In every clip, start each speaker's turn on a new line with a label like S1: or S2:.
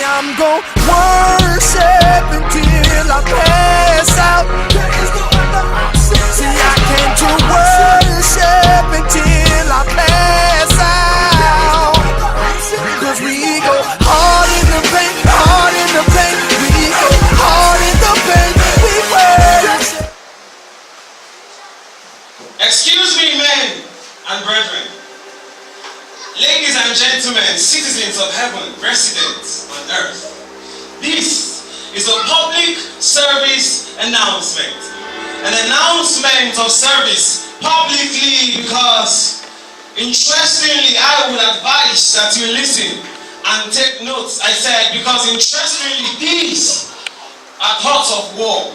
S1: I'm gon' worship until I pass out. There is no other option. See, I came to worship until I pass out. Cause we go hard in the paint, hard in the paint. We go hard in the paint. We worship.
S2: Excuse me, men and brethren, ladies and gentlemen, citizens of heaven, residents on earth. This is a public service announcement. An announcement of service publicly because, interestingly, I would advise that you listen and take notes. I said because, interestingly, these are thoughts of war,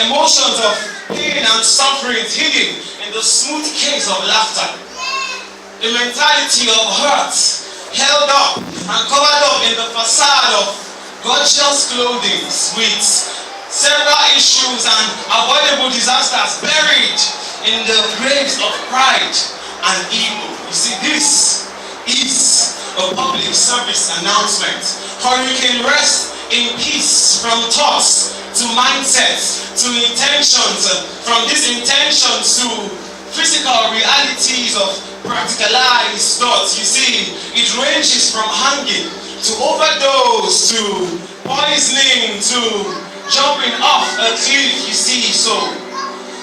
S2: emotions of pain and suffering hidden in the smooth case of laughter. The mentality of hurt held up and covered up in the facade of gorgeous clothing with several issues and avoidable disasters buried in the graves of pride and evil. You see, this is a public service announcement. Or you can rest in peace from thoughts to mindsets to intentions, from these intentions to physical realities of practicalized thoughts. You see, it ranges from hanging to overdose to poisoning to jumping off a cliff. You see, so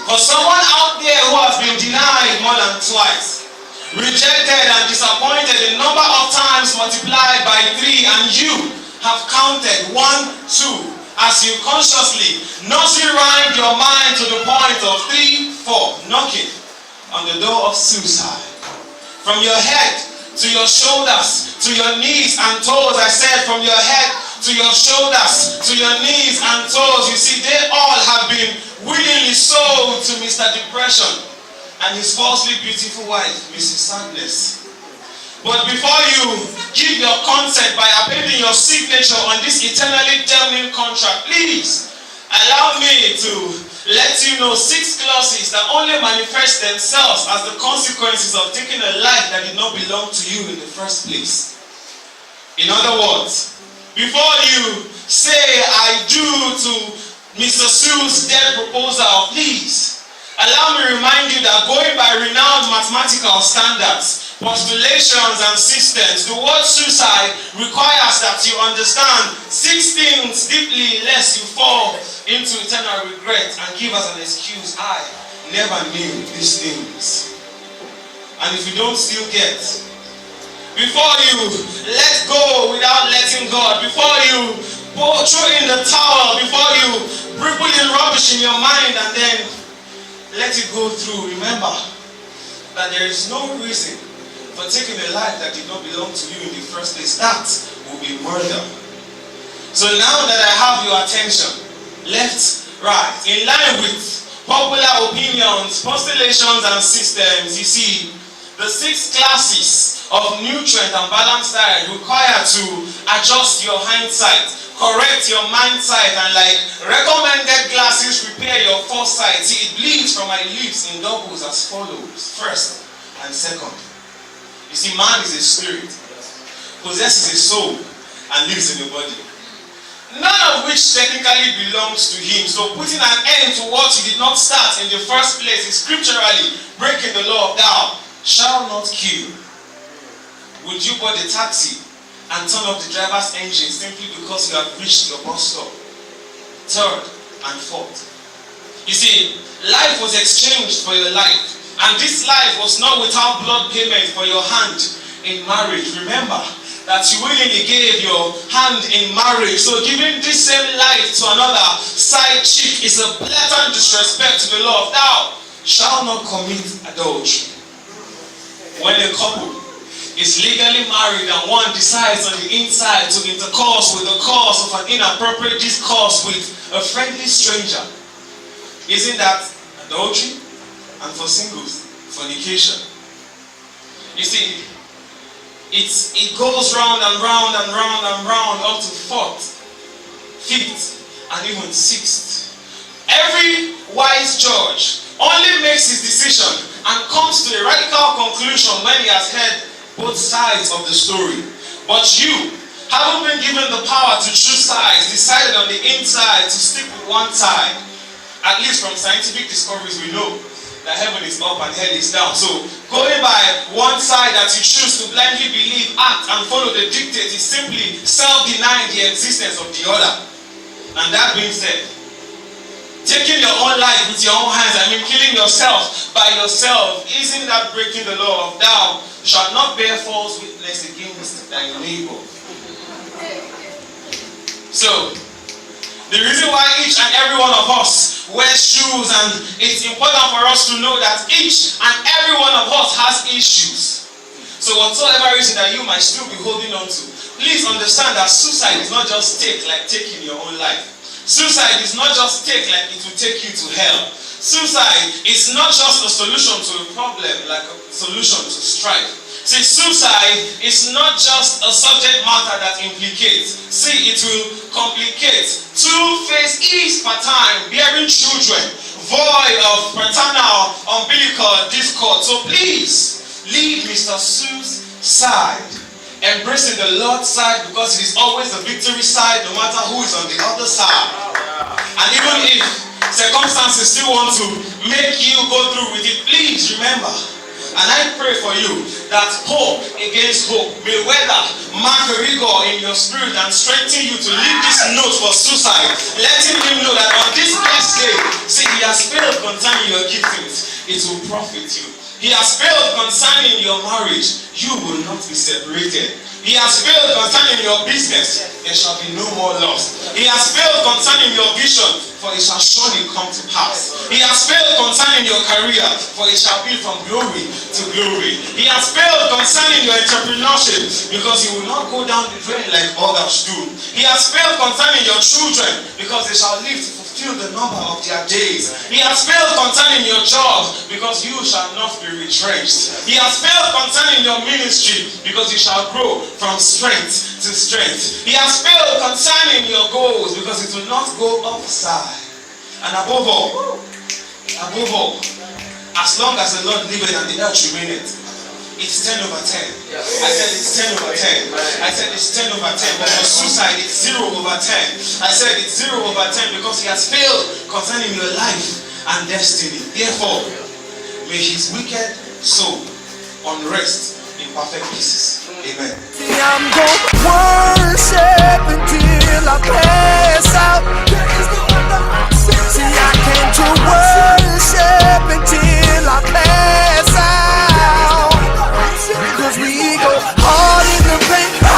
S2: for someone out there who has been denied more than twice, rejected and disappointed a number of times multiplied by 3, and you have counted 1, 2 as you consciously nursery rhymed your mind to the point of 3, 4 knocking on the door of suicide. From your head to your shoulders, to your knees and toes. I said from your head to your shoulders, to your knees and toes. You see, they all have been willingly sold to Mr. Depression and his falsely beautiful wife, Mrs. Sadness. But before you give your consent by appending your signature on this eternally damning contract, please allow me to let you know 6 clauses that only manifest themselves as the consequences of taking a life that did not belong to you in the first place. In other words, before you say I do to Mr. Sue's dead proposal, please allow me remind you that going by renowned mathematical standards, postulations and systems, the word suicide requires that you understand 6 things deeply lest you fall into eternal regret and give us an excuse. I never knew these things. And if you don't still get, before you let go without letting God, before you throw in the towel, before you put in rubbish in your mind and then let it go through, remember that there is no reason for taking a life that did not belong to you in the first place. That will be murder. So now that I have your attention, left, right, in line with popular opinions, postulations and systems, you see, the 6 classes of nutrient and balanced diet require to adjust your hindsight, correct your mindsight, and like recommended glasses repair your foresight. See, it bleeds from my lips in doubles as follows. First and second. You see, man is a spirit, possesses a soul, and lives in a body. None of which technically belongs to him. So putting an end to what he did not start in the first place is scripturally breaking the law of thou shalt not kill. Would you board a taxi and turn off the driver's engine simply because you have reached your bus stop? Third and fourth. You see, life was exchanged for your life. And this life was not without blood payment for your hand in marriage. Remember that you willingly gave your hand in marriage. So giving this same life to another side chick is a blatant disrespect to the law of thou shalt not commit adultery. When a couple is legally married and one decides on the inside to intercourse with the cause of an inappropriate discourse with a friendly stranger, isn't that adultery? And for singles, fornication. You see, it goes round and round and round and round up to 4th, 5th, and even 6th. Every wise judge only makes his decision and comes to a radical conclusion when he has heard both sides of the story. But you, Having been given the power to choose sides, decided on the inside to stick with one side. At least from scientific discoveries we know that heaven is up and hell is down. So going by one side that you choose to blindly believe, act and follow the dictates is simply self-denying the existence of the other. And that being said, taking your own life with your own hands, killing yourself by yourself, isn't that breaking the law of thou shalt not bear false witness against thy neighbor? So, the reason why each and every one of us wears shoes, and it's important for us to know that each and every one of us has issues. So whatsoever reason that you might still be holding on to, please understand that suicide is not just like taking your own life. Suicide is not just like it will take you to hell. Suicide is not just a solution to a problem, like a solution to strife. See, suicide is not just a subject matter that implicates. See, it will complicate. Two-faced is per time, bearing children, void of paternal umbilical discord. So please, leave Mr. Sue's side, embracing the Lord's side, because it is always the victory side, no matter who is on the other side. And even if circumstances still want to make you go through with it, please remember, and I pray for you, that hope against hope may weather, mark a rigor in your spirit and strengthen you to leave this note for suicide, letting him know that on this blessed day, see, he has failed concerning your giftings, it will profit you. He has failed concerning your marriage, you will not be separated. He has failed concerning your business, there shall be no more loss. He has failed concerning your vision, for it shall surely come to pass. He has failed concerning your career, for it shall be from glory to glory. He has failed concerning your entrepreneurship, because you will not go down the drain like others do. He has failed concerning your children, because they shall live to fulfill the number of their days. He has failed concerning your job, because you shall not be retrenched. He has failed concerning your ministry, because you shall grow from strength to strength. He has failed concerning your goals, because it will not go upside. And above all, as long as the Lord liveth and the earth remaineth, it's 10 over 10. I said it's 10 over 10. I said it's 10 over 10. But for suicide, it's 0 over 10. I said it's 0 over 10 because he has failed concerning your life and destiny. Therefore, may his wicked soul unrest in perfect pieces. Amen.